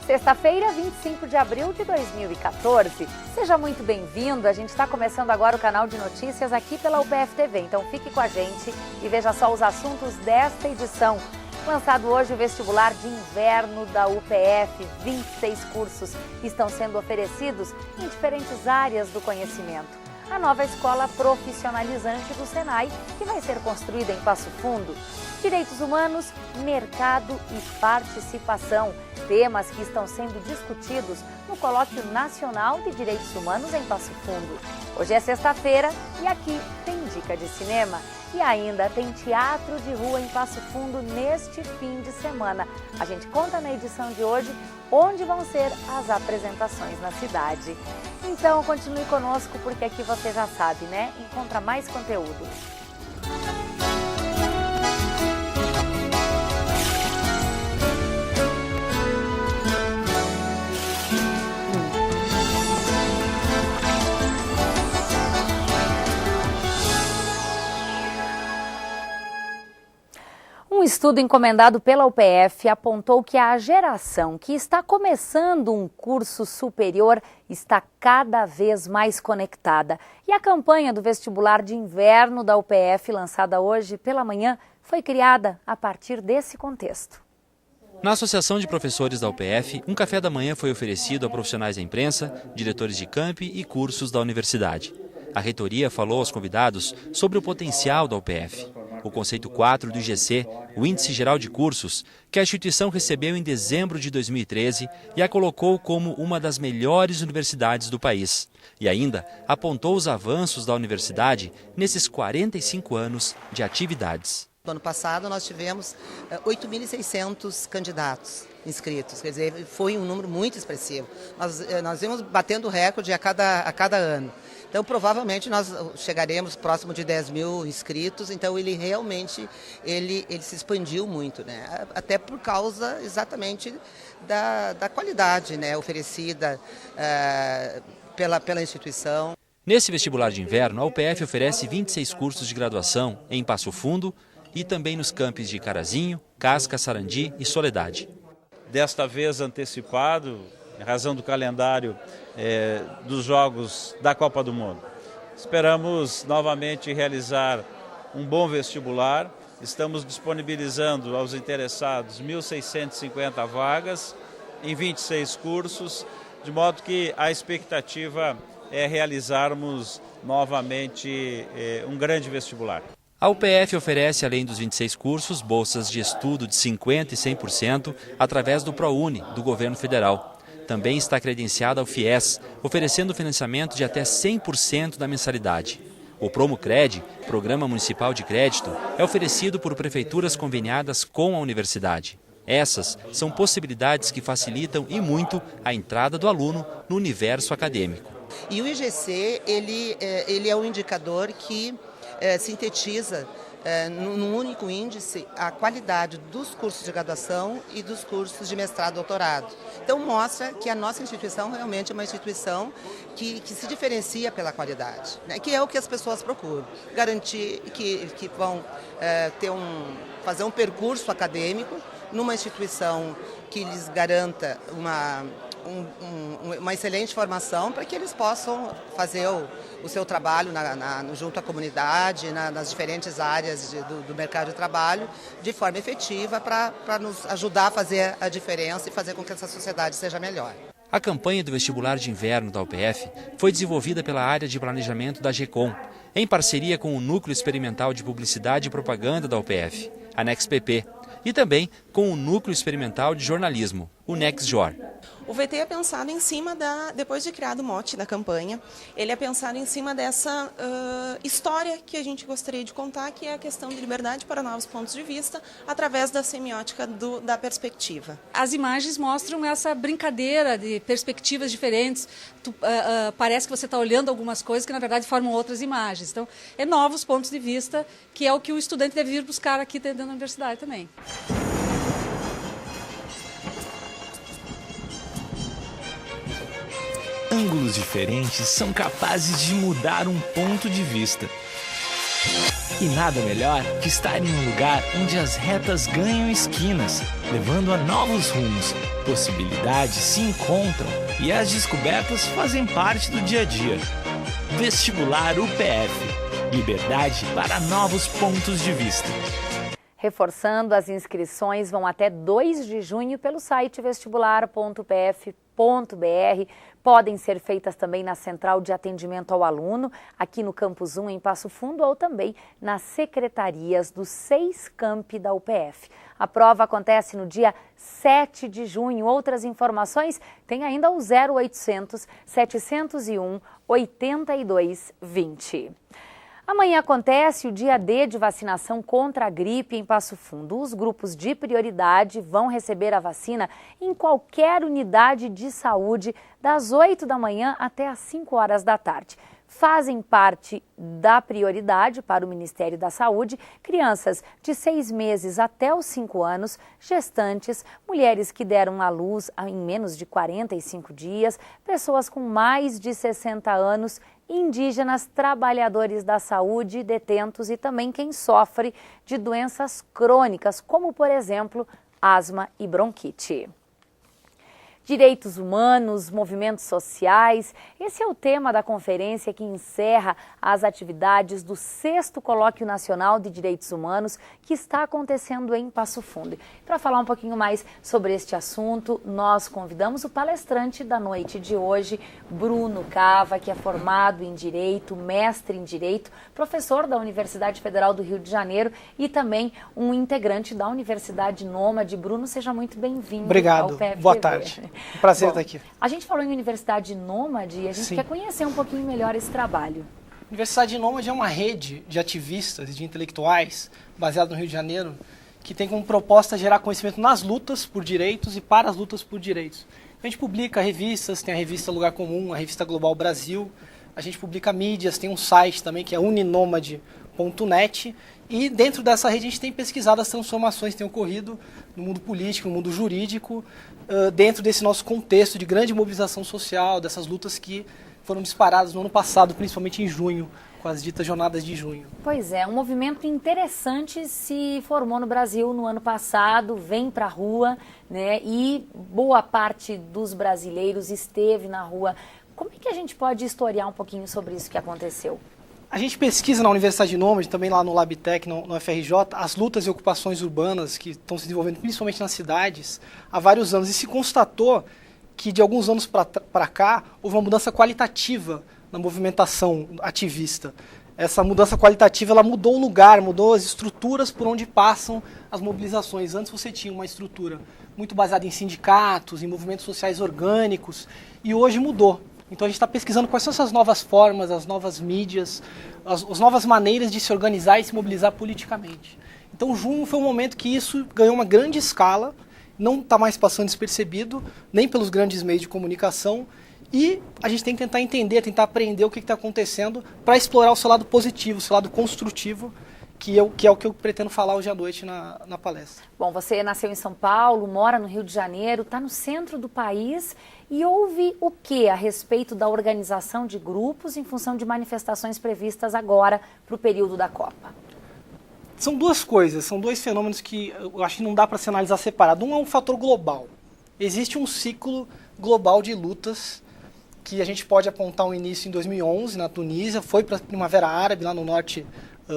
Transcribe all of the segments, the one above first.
Sexta-feira, 25 de abril de 2014. Seja muito bem-vindo. A gente está começando agora o canal de notícias aqui pela UPF TV. Então fique com a gente e veja só os assuntos desta edição. Lançado hoje o vestibular de inverno da UPF. 26 cursos estão sendo oferecidos em diferentes áreas do conhecimento. A nova escola profissionalizante do Senai, que vai ser construída em Passo Fundo. Direitos humanos, mercado e participação. Temas que estão sendo discutidos no Colóquio Nacional de Direitos Humanos em Passo Fundo. Hoje é sexta-feira e aqui tem dica de cinema. E ainda tem teatro de rua em Passo Fundo neste fim de semana. A gente conta na edição de hoje onde vão ser as apresentações na cidade. Então continue conosco porque aqui você já sabe, né? Encontra mais conteúdo. Um estudo encomendado pela UPF apontou que a geração que está começando um curso superior está cada vez mais conectada. E a campanha do vestibular de inverno da UPF, lançada hoje pela manhã, foi criada a partir desse contexto. Na Associação de Professores da UPF, um café da manhã foi oferecido a profissionais da imprensa, diretores de campi e cursos da universidade. A reitoria falou aos convidados sobre o potencial da UPF. O conceito 4 do IGC, o Índice Geral de Cursos, que a instituição recebeu em dezembro de 2013 e a colocou como uma das melhores universidades do país. E ainda apontou os avanços da universidade nesses 45 anos de atividades. No ano passado nós tivemos 8.600 candidatos inscritos, quer dizer, foi um número muito expressivo. Nós vimos batendo recorde a cada ano. Então, provavelmente, nós chegaremos próximo de 10 mil inscritos, então ele realmente ele se expandiu muito, né? Até por causa exatamente da qualidade, né, oferecida pela instituição. Nesse vestibular de inverno, a UPF oferece 26 cursos de graduação em Passo Fundo e também nos campos de Carazinho, Casca, Sarandi e Soledade. Desta vez antecipado, em razão do calendário dos Jogos da Copa do Mundo. Esperamos novamente realizar um bom vestibular. Estamos disponibilizando aos interessados 1.650 vagas em 26 cursos, de modo que a expectativa é realizarmos novamente um grande vestibular. A UPF oferece, além dos 26 cursos, bolsas de estudo de 50% e 100% através do ProUni, do governo federal. Também está credenciada ao FIES, oferecendo financiamento de até 100% da mensalidade. O Promocred, Programa Municipal de Crédito, é oferecido por prefeituras conveniadas com a universidade. Essas são possibilidades que facilitam e muito a entrada do aluno no universo acadêmico. E o IGC, ele é um indicador que sintetiza num único índice a qualidade dos cursos de graduação e dos cursos de mestrado e doutorado. Então mostra que a nossa instituição realmente é uma instituição que se diferencia pela qualidade, né? Que é o que as pessoas procuram. Garantir que vão fazer um percurso acadêmico numa instituição que lhes garanta uma excelente formação para que eles possam fazer o seu trabalho junto à comunidade, nas diferentes áreas do mercado de trabalho, de forma efetiva para nos ajudar a fazer a diferença e fazer com que essa sociedade seja melhor. A campanha do vestibular de inverno da UPF foi desenvolvida pela área de planejamento da GECOM, em parceria com o Núcleo Experimental de Publicidade e Propaganda da UPF, a NEXPP, e também com o Núcleo Experimental de Jornalismo, o NEXJOR. O VT é pensado em cima depois de criado o mote da campanha, ele é pensado em cima dessa história que a gente gostaria de contar, que é a questão de liberdade para novos pontos de vista, através da semiótica da perspectiva. As imagens mostram essa brincadeira de perspectivas diferentes, parece que você está olhando algumas coisas que na verdade formam outras imagens. Então, é novos pontos de vista, que é o que o estudante deve vir buscar aqui dentro da universidade também. Ângulos diferentes são capazes de mudar um ponto de vista. E nada melhor que estar em um lugar onde as retas ganham esquinas, levando a novos rumos. Possibilidades se encontram e as descobertas fazem parte do dia a dia. Vestibular UPF. Liberdade para novos pontos de vista. Reforçando, as inscrições vão até 2 de junho pelo site vestibular.upf.br. Podem ser feitas também na Central de Atendimento ao Aluno, aqui no Campus 1, em Passo Fundo, ou também nas secretarias dos 6 campi da UPF. A prova acontece no dia 7 de junho. Outras informações tem ainda o 0800 701 8220. Amanhã acontece o dia D de vacinação contra a gripe em Passo Fundo. Os grupos de prioridade vão receber a vacina em qualquer unidade de saúde das 8 da manhã até as 5 horas da tarde. Fazem parte da prioridade para o Ministério da Saúde crianças de 6 meses até os 5 anos, gestantes, mulheres que deram à luz em menos de 45 dias, pessoas com mais de 60 anos, indígenas, trabalhadores da saúde, detentos e também quem sofre de doenças crônicas, como, por exemplo, asma e bronquite. Direitos humanos, movimentos sociais, esse é o tema da conferência que encerra as atividades do 6º Colóquio Nacional de Direitos Humanos, que está acontecendo em Passo Fundo. Para falar um pouquinho mais sobre este assunto, nós convidamos o palestrante da noite de hoje, Bruno Cava, que é formado em Direito, mestre em Direito, professor da Universidade Federal do Rio de Janeiro e também um integrante da Universidade Nômade. Bruno, seja muito bem-vindo. Obrigado, boa tarde. Prazer estar aqui. A gente falou em Universidade Nômade e a gente quer conhecer um pouquinho melhor esse trabalho. Universidade Nômade é uma rede de ativistas e de intelectuais baseada no Rio de Janeiro que tem como proposta gerar conhecimento nas lutas por direitos e para as lutas por direitos. A gente publica revistas, tem a revista Lugar Comum, a revista Global Brasil, a gente publica mídias, tem um site também que é uninomade.net e dentro dessa rede a gente tem pesquisado as transformações que têm ocorrido no mundo político, no mundo jurídico, dentro desse nosso contexto de grande mobilização social, dessas lutas que foram disparadas no ano passado, principalmente em junho, com as ditas jornadas de junho. Pois é, um movimento interessante se formou no Brasil no ano passado, vem para a rua, né? E boa parte dos brasileiros esteve na rua. Como é que a gente pode historiar um pouquinho sobre isso que aconteceu? A gente pesquisa na Universidade Nômade, também lá no Labtec, no FRJ, as lutas e ocupações urbanas que estão se desenvolvendo principalmente nas cidades há vários anos. E se constatou que de alguns anos para cá houve uma mudança qualitativa na movimentação ativista. Essa mudança qualitativa ela mudou o lugar, mudou as estruturas por onde passam as mobilizações. Antes você tinha uma estrutura muito baseada em sindicatos, em movimentos sociais orgânicos, e hoje mudou. Então a gente está pesquisando quais são essas novas formas, as novas mídias, as novas maneiras de se organizar e se mobilizar politicamente. Então junho foi um momento que isso ganhou uma grande escala, não está mais passando despercebido, nem pelos grandes meios de comunicação, e a gente tem que tentar entender, tentar aprender o que está acontecendo para explorar o seu lado positivo, o seu lado construtivo, que é o que eu pretendo falar hoje à noite na palestra. Bom, você nasceu em São Paulo, mora no Rio de Janeiro, está no centro do país e houve o que a respeito da organização de grupos em função de manifestações previstas agora para o período da Copa? São duas coisas, são dois fenômenos que eu acho que não dá para se analisar separado. Um é um fator global. Existe um ciclo global de lutas que a gente pode apontar um início em 2011 na Tunísia, foi para a Primavera Árabe lá no norte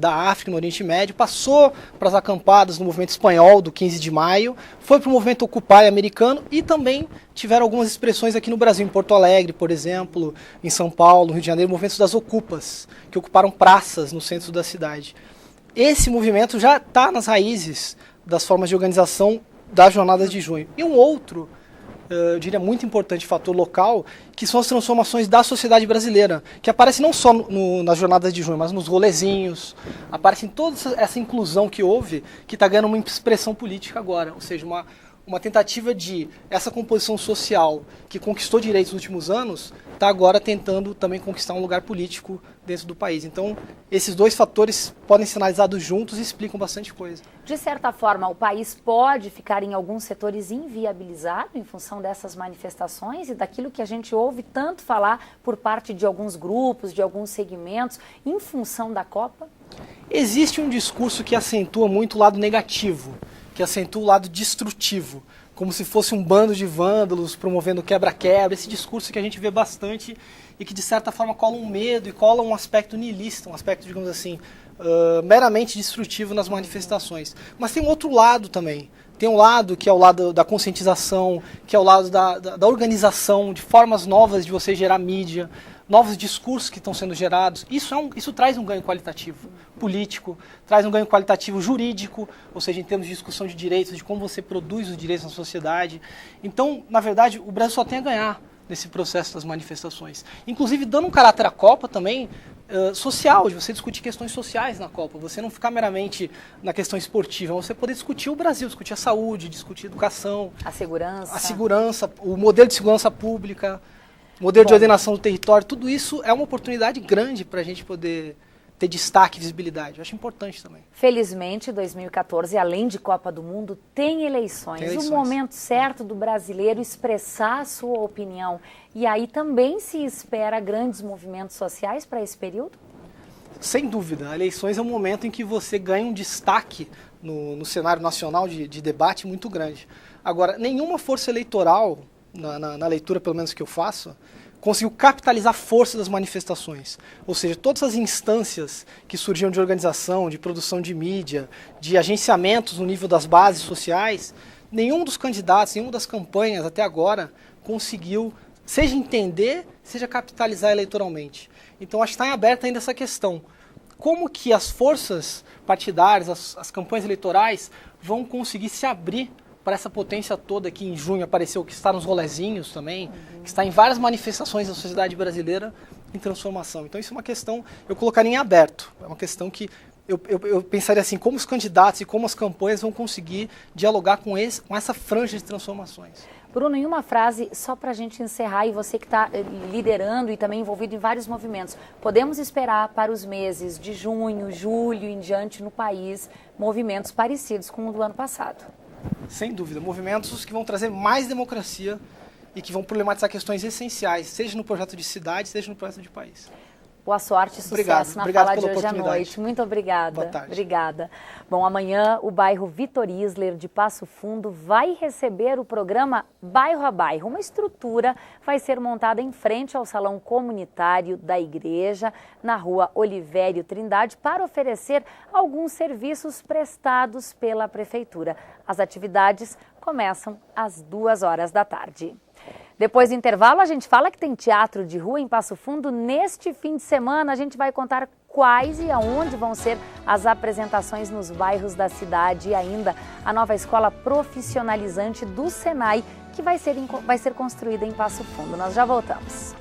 da África, no Oriente Médio, passou para as acampadas no movimento espanhol do 15 de maio, foi para o movimento Occupy americano e também tiveram algumas expressões aqui no Brasil, em Porto Alegre, por exemplo, em São Paulo, no Rio de Janeiro, movimentos das ocupas, que ocuparam praças no centro da cidade. Esse movimento já está nas raízes das formas de organização das jornadas de junho. E um outro, eu diria muito importante fator local, que são as transformações da sociedade brasileira, que aparecem não só nas jornadas de junho, mas nos rolezinhos, aparece em toda essa inclusão que houve, que está ganhando uma expressão política agora, ou seja, uma tentativa de essa composição social que conquistou direitos nos últimos anos, está agora tentando também conquistar um lugar político dentro do país. Então, esses dois fatores podem ser analisados juntos e explicam bastante coisa. De certa forma, o país pode ficar em alguns setores inviabilizado em função dessas manifestações e daquilo que a gente ouve tanto falar por parte de alguns grupos, de alguns segmentos, em função da Copa? Existe um discurso que acentua muito o lado negativo, que acentua o lado destrutivo, como se fosse um bando de vândalos promovendo quebra-quebra, esse discurso que a gente vê bastante e que de certa forma cola um medo e cola um aspecto niilista, um aspecto, digamos assim, meramente destrutivo nas manifestações. Mas tem um outro lado também. Tem um lado que é o lado da conscientização, que é o lado da organização, de formas novas de você gerar mídia, novos discursos que estão sendo gerados. Isso traz um ganho qualitativo político, traz um ganho qualitativo jurídico, ou seja, em termos de discussão de direitos, de como você produz os direitos na sociedade. Então, na verdade, o Brasil só tem a ganhar nesse processo das manifestações. Inclusive, dando um caráter à Copa também, social, de você discutir questões sociais na Copa, você não ficar meramente na questão esportiva, você poder discutir o Brasil, discutir a saúde, discutir a educação, a segurança, o modelo de segurança pública, o modelo de ordenação do território, tudo isso é uma oportunidade grande para a gente poder ter destaque e visibilidade. Eu acho importante também. Felizmente, 2014, além de Copa do Mundo, tem eleições. O momento certo do brasileiro expressar a sua opinião. E aí também se espera grandes movimentos sociais para esse período? Sem dúvida. Eleições é um momento em que você ganha um destaque no cenário nacional de debate muito grande. Agora, nenhuma força eleitoral, na leitura pelo menos que eu faço, conseguiu capitalizar a força das manifestações. Ou seja, todas as instâncias que surgiam de organização, de produção de mídia, de agenciamentos no nível das bases sociais, nenhum dos candidatos, nenhuma das campanhas até agora conseguiu, seja entender, seja capitalizar eleitoralmente. Então acho que está em aberto ainda essa questão. Como que as forças partidárias, as campanhas eleitorais vão conseguir se abrir para essa potência toda que em junho apareceu, que está nos rolezinhos também, que está em várias manifestações da sociedade brasileira em transformação. Então isso é uma questão, eu colocaria em aberto, é uma questão que eu pensaria assim, como os candidatos e como as campanhas vão conseguir dialogar com essa franja de transformações. Bruno, em uma frase, só para a gente encerrar, e você que está liderando e também envolvido em vários movimentos, podemos esperar para os meses de junho, julho em diante no país, movimentos parecidos com o do ano passado? Sem dúvida, movimentos que vão trazer mais democracia e que vão problematizar questões essenciais, seja no projeto de cidade, seja no projeto de país. Boa sorte e sucesso na fala de hoje à noite. Muito obrigada. Boa tarde. Obrigada. Bom, amanhã o bairro Vitor Isler de Passo Fundo vai receber o programa Bairro a Bairro. Uma estrutura vai ser montada em frente ao salão comunitário da igreja, na rua Olivério Trindade, para oferecer alguns serviços prestados pela prefeitura. As atividades começam às 14h. Depois do intervalo, a gente fala que tem teatro de rua em Passo Fundo. Neste fim de semana, a gente vai contar quais e aonde vão ser as apresentações nos bairros da cidade e ainda a nova escola profissionalizante do Senai, que vai ser construída em Passo Fundo. Nós já voltamos.